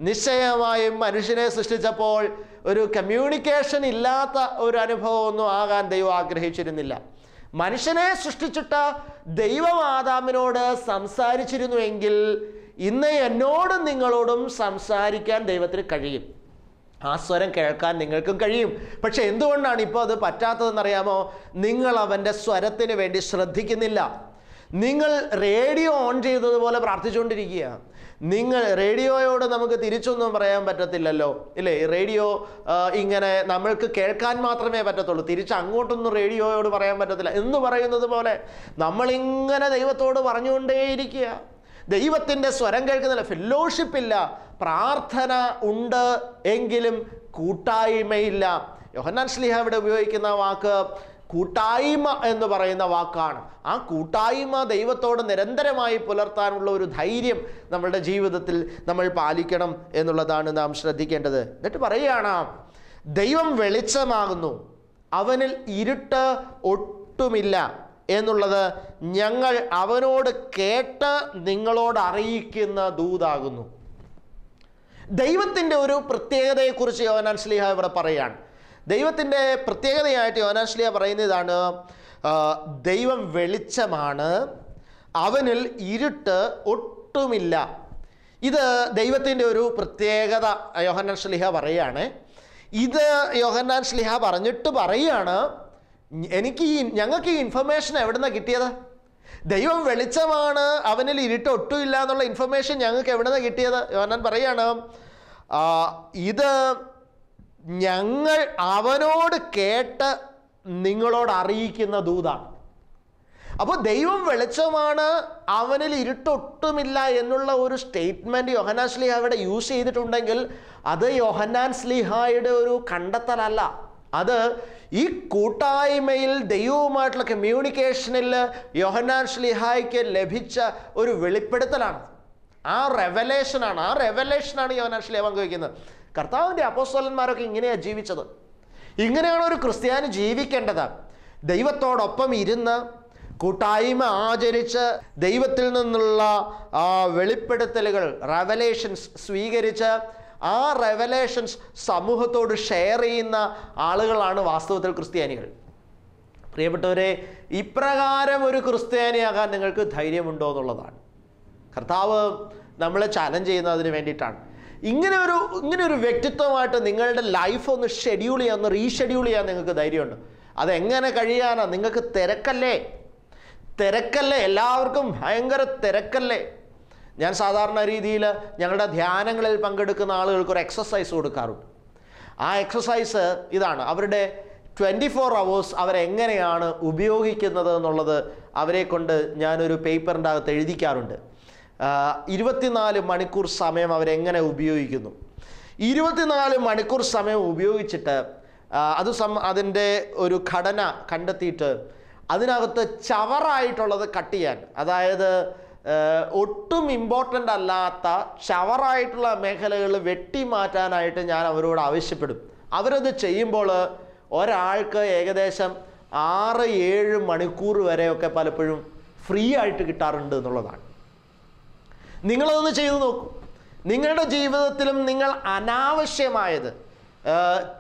നിശ്ചയമായും മനുഷ്യനെ സൃഷ്ടിച്ചപ്പോൾ ഒരു കമ്മ്യൂണിക്കേഷൻ ഇല്ലാത്ത ഒരു അനുഭവമൊന്നും ആകാൻ ദൈവം ആഗ്രഹിച്ചിരുന്നില്ല. മനുഷ്യനെ സൃഷ്ടിച്ചിട്ട് ദൈവം ആദാമിനോട് സംസാരിച്ചിരുന്നുവെങ്കിൽ ഇന്ന് എന്നോടും നിങ്ങളോടും സംസാരിക്കാൻ ദൈവത്തിന് കഴിയും, ആ സ്വരം കേൾക്കാൻ നിങ്ങൾക്കും കഴിയും. പക്ഷെ എന്തുകൊണ്ടാണ് ഇപ്പോൾ അത് പറ്റാത്തതെന്നറിയാമോ? നിങ്ങൾ അവൻ്റെ സ്വരത്തിന് വേണ്ടി ശ്രദ്ധിക്കുന്നില്ല. നിങ്ങൾ റേഡിയോ ഓൺ ചെയ്തതുപോലെ പ്രാർത്ഥിച്ചുകൊണ്ടിരിക്കുക. നിങ്ങൾ റേഡിയോയോട് നമുക്ക് തിരിച്ചൊന്നും പറയാൻ പറ്റത്തില്ലല്ലോ, ഇല്ലേ? റേഡിയോ ഇങ്ങനെ നമ്മൾക്ക് കേൾക്കാൻ മാത്രമേ പറ്റത്തുള്ളൂ, തിരിച്ച് അങ്ങോട്ടൊന്നും റേഡിയോയോട് പറയാൻ പറ്റത്തില്ല എന്ന് പറയുന്നത് പോലെ നമ്മളിങ്ങനെ ദൈവത്തോട് പറഞ്ഞുകൊണ്ടേയിരിക്കുക. ദൈവത്തിൻ്റെ സ്വരം കേൾക്കുന്നില്ല, ഫെല്ലോഷിപ്പ് ഇല്ല, പ്രാർത്ഥന ഉണ്ട് എങ്കിലും കൂട്ടായ്മയില്ല. യോഹന്നാൻ ശ്ലീഹ ഇവിടെ ഉപയോഗിക്കുന്ന വാക്ക് കൂട്ടായ്മ എന്ന് പറയുന്ന വാക്കാണ്. ആ കൂട്ടായ്മ ദൈവത്തോട് നിരന്തരമായി പുലർത്താനുള്ള ഒരു ധൈര്യം നമ്മളുടെ ജീവിതത്തിൽ നമ്മൾ പാലിക്കണം എന്നുള്ളതാണ് നാം ശ്രദ്ധിക്കേണ്ടത്. എന്നിട്ട് പറയുകയാണ്, ദൈവം വെളിച്ചമാകുന്നു, അവനിൽ ഇരുട്ട് ഒട്ടുമില്ല എന്നുള്ളത് ഞങ്ങൾ അവനോട് കേട്ട് നിങ്ങളോട് അറിയിക്കുന്ന ദൂതാകുന്നു. ദൈവത്തിൻ്റെ ഒരു പ്രത്യേകതയെക്കുറിച്ച് യോഹന്നാൻ ശ്ലീഹ ഇവിടെ പറയുകയാണ്. ദൈവത്തിൻ്റെ പ്രത്യേകതയായിട്ട് യോഹന്നാൻ ശ്ലീഹ പറയുന്നതാണ്, ദൈവം വെളിച്ചമാണ്, അവനിൽ ഇരുട്ട് ഒട്ടുമില്ല. ഇത് ദൈവത്തിൻ്റെ ഒരു പ്രത്യേകത യോഹന്നാൻ ശ്ലീഹ പറയുകയാണ്. ഇത് യോഹന്നാൻ ശ്ലീഹ പറഞ്ഞിട്ട് പറയുകയാണ്, ഞങ്ങൾക്ക് ഈ ഇൻഫർമേഷൻ എവിടെ നിന്നാണ് കിട്ടിയത്? ദൈവം വെളിച്ചമാണ്, അവനിൽ ഇരുട്ട് ഒട്ടുമില്ല എന്നുള്ള ഇൻഫർമേഷൻ ഞങ്ങൾക്ക് എവിടെ നിന്നാണ് കിട്ടിയത്? യോഹന്നാൻ പറയാണ്, ഇത് ഞങ്ങൾ അവനോട് കേട്ട് നിങ്ങളോട് അറിയിക്കുന്ന ദൂതാണ്. അപ്പോൾ ദൈവം വെളിച്ചമാണ്, അവനിൽ ഇരുട്ടൊട്ടുമില്ല എന്നുള്ള ഒരു സ്റ്റേറ്റ്മെൻറ്റ് യോഹന്നാൻ ശ്ലീഹ അവിടെ യൂസ് ചെയ്തിട്ടുണ്ടെങ്കിൽ അത് യോഹന്നാൻ ശ്ലീഹായുടെ ഒരു കണ്ടെത്തലല്ല. അത് ഈ കൂട്ടായ്മയിൽ ദൈവവുമായിട്ടുള്ള കമ്മ്യൂണിക്കേഷനിൽ യോഹന്നാൻ ശ്ലീഹായ്ക്ക് ലഭിച്ച ഒരു വെളിപ്പെടുത്തലാണ്, ആ റെവലേഷനാണ് യോഹന്നാൻ ശ്ലീഹ പങ്കുവയ്ക്കുന്നത്. കർത്താവിൻ്റെ അപ്പോസ്തലന്മാരൊക്കെ ഇങ്ങനെയാണ് ജീവിച്ചത്. ഇങ്ങനെയാണ് ഒരു ക്രിസ്ത്യാനി ജീവിക്കേണ്ടത്. ദൈവത്തോടൊപ്പം ഇരുന്ന് കൂട്ടായ്മ ആചരിച്ച് ദൈവത്തിൽ നിന്നുള്ള വെളിപ്പെടുത്തലുകൾ, റെവലേഷൻസ് സ്വീകരിച്ച് ആ റെവലേഷൻസ് സമൂഹത്തോട് ഷെയർ ചെയ്യുന്ന ആളുകളാണ് വാസ്തവത്തിൽ ക്രിസ്ത്യാനികൾ. പ്രിയപ്പെട്ടവരെ, ഇപ്രകാരം ഒരു ക്രിസ്ത്യാനിയാകാൻ നിങ്ങൾക്ക് ധൈര്യമുണ്ടോ എന്നുള്ളതാണ്. കർത്താവ് നമ്മളെ ചാലഞ്ച് ചെയ്യുന്നതിന് വേണ്ടിയിട്ടാണ്. ഇങ്ങനെ ഒരു വ്യക്തിത്വമായിട്ട് നിങ്ങളുടെ ലൈഫ് ഒന്ന് ഷെഡ്യൂൾ ചെയ്യാൻ, ഒന്ന് റീഷെഡ്യൂൾ ചെയ്യാൻ നിങ്ങൾക്ക് ധൈര്യമുണ്ട്. അതെങ്ങനെ കഴിയാനാണ്? നിങ്ങൾക്ക് തിരക്കല്ലേ, എല്ലാവർക്കും ഭയങ്കര തിരക്കല്ലേ. ഞാൻ സാധാരണ രീതിയിൽ ഞങ്ങളുടെ ധ്യാനങ്ങളിൽ പങ്കെടുക്കുന്ന ആളുകൾക്ക് ഒരു എക്സസൈസ് കൊടുക്കാറുണ്ട്. ആ എക്സസൈസ് ഇതാണ്: അവരുടെ 24 hours അവരെങ്ങനെയാണ് ഉപയോഗിക്കുന്നത് എന്നുള്ളത് അവരെ കൊണ്ട് ഞാനൊരു പേപ്പറിൻ്റെ അകത്ത് എഴുതിക്കാറുണ്ട്. 24 മണിക്കൂർ സമയം അവരെങ്ങനെ ഉപയോഗിക്കുന്നു. 24 മണിക്കൂർ സമയം ഉപയോഗിച്ചിട്ട് അതിൻ്റെ ഒരു ഘടന കണ്ടെത്തിയിട്ട് അതിനകത്ത് ചവറായിട്ടുള്ളത് കട്ട് ചെയ്യാൻ, അതായത് ഒട്ടും ഇമ്പോർട്ടൻ്റ് അല്ലാത്ത ചവറായിട്ടുള്ള മേഖലകൾ വെട്ടി മാറ്റാനായിട്ട് ഞാൻ അവരോട് ആവശ്യപ്പെടും. അവരത് ചെയ്യുമ്പോൾ ഒരാൾക്ക് ഏകദേശം 6-7 മണിക്കൂർ വരെയൊക്കെ പലപ്പോഴും ഫ്രീ ആയിട്ട് കിട്ടാറുണ്ട് എന്നുള്ളതാണ്. നിങ്ങളതൊന്ന് ചെയ്തു നോക്കൂ. നിങ്ങളുടെ ജീവിതത്തിലും നിങ്ങൾ അനാവശ്യമായത്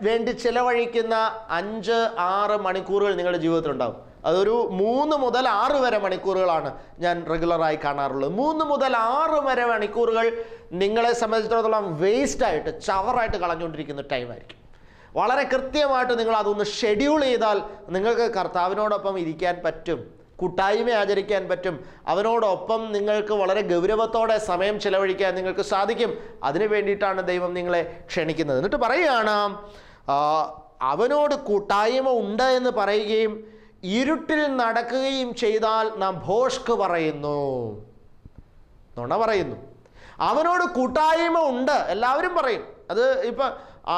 വേണ്ടി ചിലവഴിക്കുന്ന 5-6 മണിക്കൂറുകൾ നിങ്ങളുടെ ജീവിതത്തിലുണ്ടാകും. അതൊരു 3 മുതൽ 6 വരെ മണിക്കൂറുകളാണ് ഞാൻ റെഗുലറായി കാണാറുള്ളത്. 3 മുതൽ 6 വരെ മണിക്കൂറുകൾ നിങ്ങളെ സംബന്ധിച്ചിടത്തോളം വേസ്റ്റായിട്ട്, ചവറായിട്ട് കളഞ്ഞുകൊണ്ടിരിക്കുന്ന ടൈമായിരിക്കും. വളരെ കൃത്യമായിട്ട് നിങ്ങൾ അതൊന്ന് ഷെഡ്യൂൾ ചെയ്താൽ നിങ്ങൾക്ക് കർത്താവിനോടൊപ്പം ഇരിക്കാൻ പറ്റും, കൂട്ടായ്മ ആചരിക്കാൻ പറ്റും. അവനോടൊപ്പം നിങ്ങൾക്ക് വളരെ ഗൗരവത്തോടെ സമയം ചിലവഴിക്കാൻ നിങ്ങൾക്ക് സാധിക്കും. അതിനു വേണ്ടിയിട്ടാണ് ദൈവം നിങ്ങളെ ക്ഷണിക്കുന്നത്. എന്നിട്ട് പറയുകയാണ്, അവനോട് കൂട്ടായ്മ ഉണ്ട് എന്ന് പറയുകയും ഇരുട്ടിൽ നടക്കുകയും ചെയ്താൽ നാം ഭോഷ്ക് പറയുന്നു, നുണ പറയുന്നു. അവനോട് കൂട്ടായ്മ ഉണ്ട് എല്ലാവരും പറയും. അത് ഇപ്പം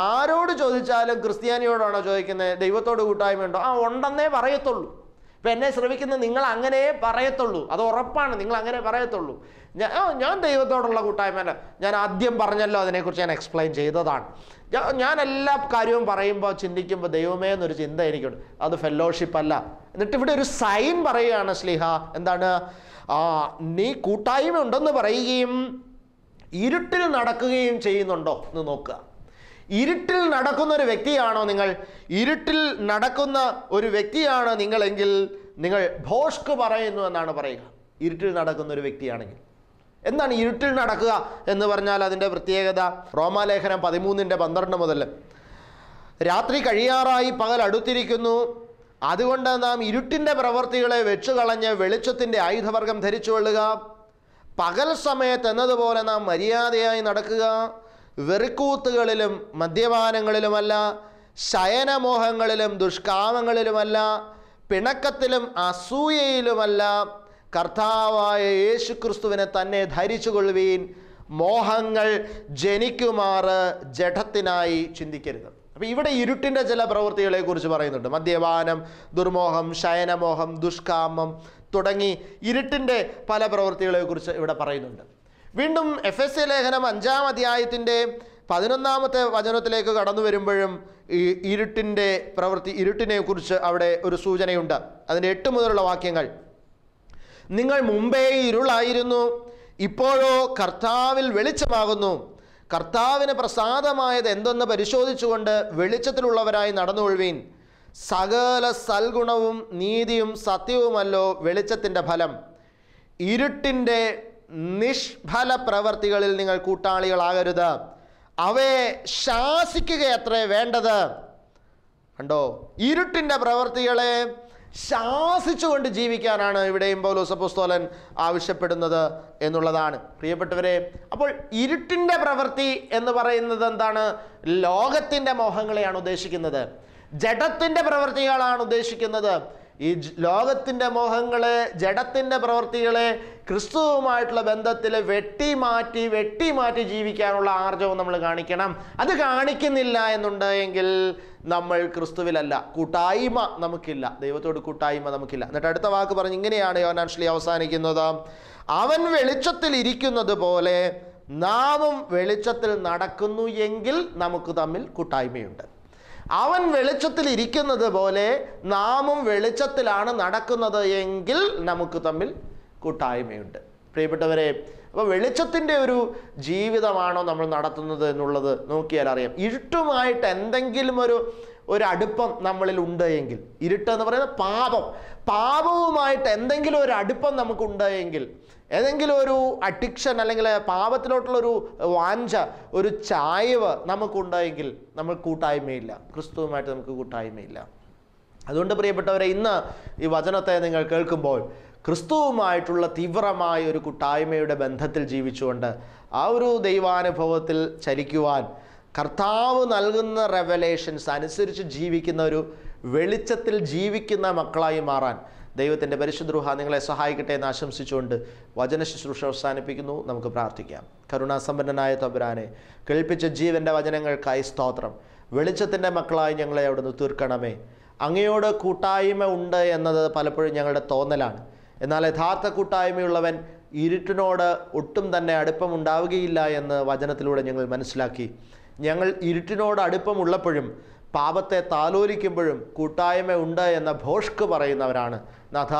ആരോട് ചോദിച്ചാലും, ക്രിസ്ത്യാനിയോടാണോ ചോദിക്കുന്നത് ദൈവത്തോട് കൂട്ടായ്മ ഉണ്ടോ? ഉണ്ടെന്നേ പറയത്തുള്ളൂ. ഇപ്പം എന്നെ ശ്രമിക്കുന്ന നിങ്ങൾ അങ്ങനെ പറയത്തുള്ളൂ, അത് ഉറപ്പാണ്, നിങ്ങൾ അങ്ങനെ പറയത്തുള്ളൂ. ഞാൻ ദൈവത്തോടുള്ള കൂട്ടായ്മ, ഞാൻ ആദ്യം പറഞ്ഞല്ലോ, അതിനെക്കുറിച്ച് ഞാൻ എക്സ്പ്ലെയിൻ ചെയ്തതാണ്. ഞാൻ എല്ലാ കാര്യവും പറയുമ്പോൾ ചിന്തിക്കുമ്പോൾ ദൈവമേ എന്നൊരു ചിന്ത എനിക്കുണ്ട്. അത് ഫെല്ലോഷിപ്പ് അല്ല. എന്നിട്ട് ഇവിടെ ഒരു സൈൻ പറയുകയാണ് ശ്ലീഹ. എന്താണ്? നീ കൂട്ടായ്മ ഉണ്ടെന്ന് പറയുകയും ഇരുട്ടിൽ നടക്കുകയും ചെയ്യുന്നുണ്ടോ എന്ന് നോക്കുക. ഇരുട്ടിൽ നടക്കുന്ന ഒരു വ്യക്തിയാണോ നിങ്ങൾ? ഇരുട്ടിൽ നടക്കുന്ന ഒരു വ്യക്തിയാണ് നിങ്ങളെങ്കിൽ നിങ്ങൾ ഭോഷ്ക് പറയുന്നു എന്നാണ് പറയുക. ഇരുട്ടിൽ നടക്കുന്ന ഒരു വ്യക്തിയാണെങ്കിൽ എന്താണ് ഇരുട്ടിൽ നടക്കുക എന്ന് പറഞ്ഞാൽ അതിൻ്റെ പ്രത്യേകത? റോമാലേഖനം 13:12 മുതൽ, രാത്രി കഴിയാറായി, പകൽ അടുത്തിരിക്കുന്നു, അതുകൊണ്ട് നാം ഇരുട്ടിൻ്റെ പ്രവൃത്തികളെ വെച്ചു കളഞ്ഞ് വെളിച്ചത്തിൻ്റെ ആയുധവർഗം ധരിച്ചുകൊള്ളുക. പകൽ സമയത്ത് എന്നതുപോലെ നാം മര്യാദയായി നടക്കുക. വെറിക്കൂത്തുകളിലും മദ്യപാനങ്ങളിലുമല്ല, ശയനമോഹങ്ങളിലും ദുഷ്കാമങ്ങളിലുമല്ല, പിണക്കത്തിലും അസൂയയിലുമല്ല, കർത്താവായ യേശുക്രിസ്തുവിനെ തന്നെ ധരിച്ചു കൊള്ളുവീൻ. മോഹങ്ങൾ ജനിക്കുമാറ് ജഡത്തിനായി ചിന്തിക്കരുത്. അപ്പോൾ ഇവിടെ ഇരുട്ടിൻ്റെ ചില പ്രവൃത്തികളെ കുറിച്ച് പറയുന്നുണ്ട്. മദ്യപാനം, ദുർമോഹം, ശയനമോഹം, ദുഷ്കാമം തുടങ്ങി ഇരുട്ടിൻ്റെ പല പ്രവൃത്തികളെക്കുറിച്ച് ഇവിടെ പറയുന്നുണ്ട്. വീണ്ടും എഫെസ്യ ലേഖനം 5-ാം അധ്യായത്തിൻ്റെ 11-ാമത്തെ വചനത്തിലേക്ക് കടന്നു വരുമ്പോഴും ഈ ഇരുട്ടിൻ്റെ പ്രവൃത്തി, ഇരുട്ടിനെ കുറിച്ച് അവിടെ ഒരു സൂചനയുണ്ട്. അതിൻ്റെ 8 മുതലുള്ള വാക്യങ്ങൾ: നിങ്ങൾ മുമ്പേ ഇരുളായിരുന്നു, ഇപ്പോഴോ കർത്താവിൽ വെളിച്ചമാകുന്നു. കർത്താവിന് പ്രസാദമായത് എന്തെന്ന് പരിശോധിച്ചുകൊണ്ട് വെളിച്ചത്തിലുള്ളവരായി നടന്നുകൊള്ളുവീൻ. സകല സൽഗുണവും നീതിയും സത്യവുമല്ലോ വെളിച്ചത്തിൻ്റെ ഫലം. ഇരുട്ടിൻ്റെ നിഷ്ഫല പ്രവർത്തികളിൽ നിങ്ങൾ കൂട്ടാളികളാകരുത്, അവയെ ശാസിക്കുകയത്രേ വേണ്ടത്. കണ്ടോ, ഇരുട്ടിൻ്റെ പ്രവർത്തികളെ ശാസിച്ചുകൊണ്ട് ജീവിക്കാനാണ് ഇവിടെയും പൗലോസ് അപ്പോസ്തലൻ ആവശ്യപ്പെടുന്നത് എന്നുള്ളതാണ്. പ്രിയപ്പെട്ടവരെ, അപ്പോൾ ഇരുട്ടിൻ്റെ പ്രവൃത്തി എന്ന് പറയുന്നത് എന്താണ്? ലോകത്തിൻ്റെ മോഹങ്ങളെയാണ് ഉദ്ദേശിക്കുന്നത്, ജഡത്തിൻ്റെ പ്രവൃത്തികളാണ് ഉദ്ദേശിക്കുന്നത്. ഈ ലോകത്തിൻ്റെ മോഹങ്ങളെ, ജഡത്തിൻ്റെ പ്രവൃത്തികളെ ക്രിസ്തുവുമായിട്ടുള്ള ബന്ധത്തിൽ വെട്ടിമാറ്റി ജീവിക്കാനുള്ള ആർജവം നമ്മൾ കാണിക്കണം. അത് കാണിക്കുന്നില്ല എന്നുണ്ടെങ്കിൽ നമ്മൾ ക്രിസ്തുവിലല്ല, കൂട്ടായ്മ നമുക്കില്ല, ദൈവത്തോട് കൂട്ടായ്മ നമുക്കില്ല. എന്നിട്ട് അടുത്ത വാക്ക് പറഞ്ഞ് ഇങ്ങനെയാണ് യോഹന്നാൻ ശ്ലീഹ അവസാനിക്കുന്നത്: അവൻ വെളിച്ചത്തിൽ ഇരിക്കുന്നത് പോലെ നാമും വെളിച്ചത്തിൽ നടക്കുന്നു എങ്കിൽ നമുക്ക് തമ്മിൽ കൂട്ടായ്മയുണ്ട്. അവൻ വെളിച്ചത്തിൽ ഇരിക്കുന്നത് പോലെ നാമും വെളിച്ചത്തിലാണ് നടക്കുന്നത് എങ്കിൽ നമുക്ക് തമ്മിൽ കൂട്ടായ്മയുണ്ട്. പ്രിയപ്പെട്ടവരെ, അപ്പോൾ വെളിച്ചത്തിൻ്റെ ഒരു ജീവിതമാണോ നമ്മൾ നടത്തുന്നത് എന്നുള്ളത് നോക്കിയാൽ അറിയാം. ഇരുട്ടുമായിട്ട് എന്തെങ്കിലും ഒരു അടുപ്പം നമ്മളിൽ ഉണ്ട് എങ്കിൽ, ഇരുട്ട് എന്ന് പറയുന്നത് പാപവുമായിട്ട് എന്തെങ്കിലും ഒരു അടുപ്പം നമുക്കുണ്ട് എങ്കിൽ, ഏതെങ്കിലും ഒരു അഡിക്ഷൻ അല്ലെങ്കിൽ പാപത്തിലോട്ടുള്ളൊരു വാഞ്ച, ഒരു ചായ്വ് നമുക്കുണ്ടെങ്കിൽ നമ്മൾ കൂട്ടായ്മയില്ല, ക്രിസ്തുവുമായിട്ട് നമുക്ക് കൂട്ടായ്മയില്ല. അതുകൊണ്ട് പ്രിയപ്പെട്ടവരെ, ഇന്ന് ഈ വചനത്തെ നിങ്ങൾ കേൾക്കുമ്പോൾ ക്രിസ്തുവുമായിട്ടുള്ള തീവ്രമായ ഒരു കൂട്ടായ്മയുടെ ബന്ധത്തിൽ ജീവിച്ചുകൊണ്ട് ആ ഒരു ദൈവാനുഭവത്തിൽ ചലിക്കുവാൻ, കർത്താവ് നൽകുന്ന റെവലേഷൻസ് അനുസരിച്ച് ജീവിക്കുന്ന ഒരു വെളിച്ചത്തിൽ ജീവിക്കുന്ന മക്കളായി മാറാൻ ദൈവത്തിൻ്റെ പരിശുദ്ധ റൂഹ നിങ്ങളെ സഹായിക്കട്ടെ എന്ന് ആശംസിച്ചുകൊണ്ട് വചന ശുശ്രൂഷ അവസാനിപ്പിക്കുന്നു. നമുക്ക് പ്രാർത്ഥിക്കാം. കരുണാസമ്പന്നനായ തമ്പുരാനെ, കേൾപ്പിച്ച ജീവൻ്റെ വചനങ്ങൾക്കായി സ്തോത്രം. വെളിച്ചത്തിൻ്റെ മക്കളായി ഞങ്ങളെ അവിടുന്ന് തീർക്കണമേ. അങ്ങയോട് കൂട്ടായ്മ ഉണ്ട് എന്നത് പലപ്പോഴും ഞങ്ങളുടെ തോന്നലാണ്. എന്നാൽ യഥാർത്ഥ കൂട്ടായ്മയുള്ളവൻ ഇരുട്ടിനോട് ഒട്ടും തന്നെ അടുപ്പമുണ്ടാവുകയില്ല എന്ന് വചനത്തിലൂടെ ഞങ്ങൾ മനസ്സിലാക്കി. ഞങ്ങൾ ഇരുട്ടിനോട് അടുപ്പമുള്ളപ്പോഴും പാപത്തെ താലോലിക്കുമ്പോഴും കൂട്ടായ്മ ഉണ്ട് എന്ന ഭോഷ്ക് പറയുന്നവരാണ്. നാഥ,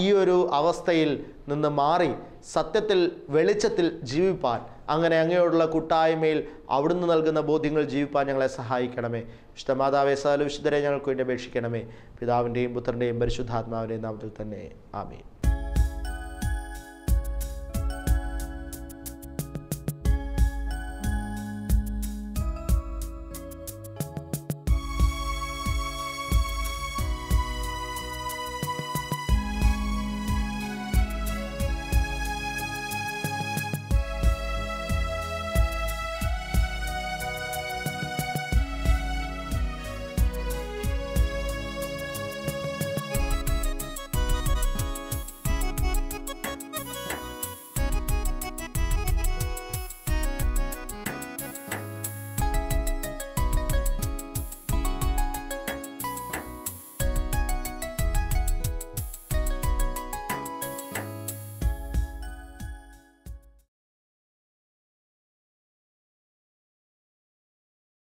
ഈ ഒരു അവസ്ഥയിൽ നിന്ന് മാറി സത്യത്തിൽ വെളിച്ചത്തിൽ ജീവിപ്പാൻ, അങ്ങനെ അങ്ങയോടുള്ള കൂട്ടായ്മയിൽ അവിടുന്ന് നൽകുന്ന ബോധ്യങ്ങൾ ജീവിപ്പാൻ ഞങ്ങളെ സഹായിക്കണമേ. വിശുദ്ധമാതാവേ, സകല വിശുദ്ധരെ ഞങ്ങൾക്ക് വേണ്ടി അപേക്ഷിക്കണമേ. പിതാവിൻ്റെയും പുത്രൻ്റെയും പരിശുദ്ധാത്മാവിൻ്റെയും നാമത്തിൽ തന്നെ. ആമേൻ.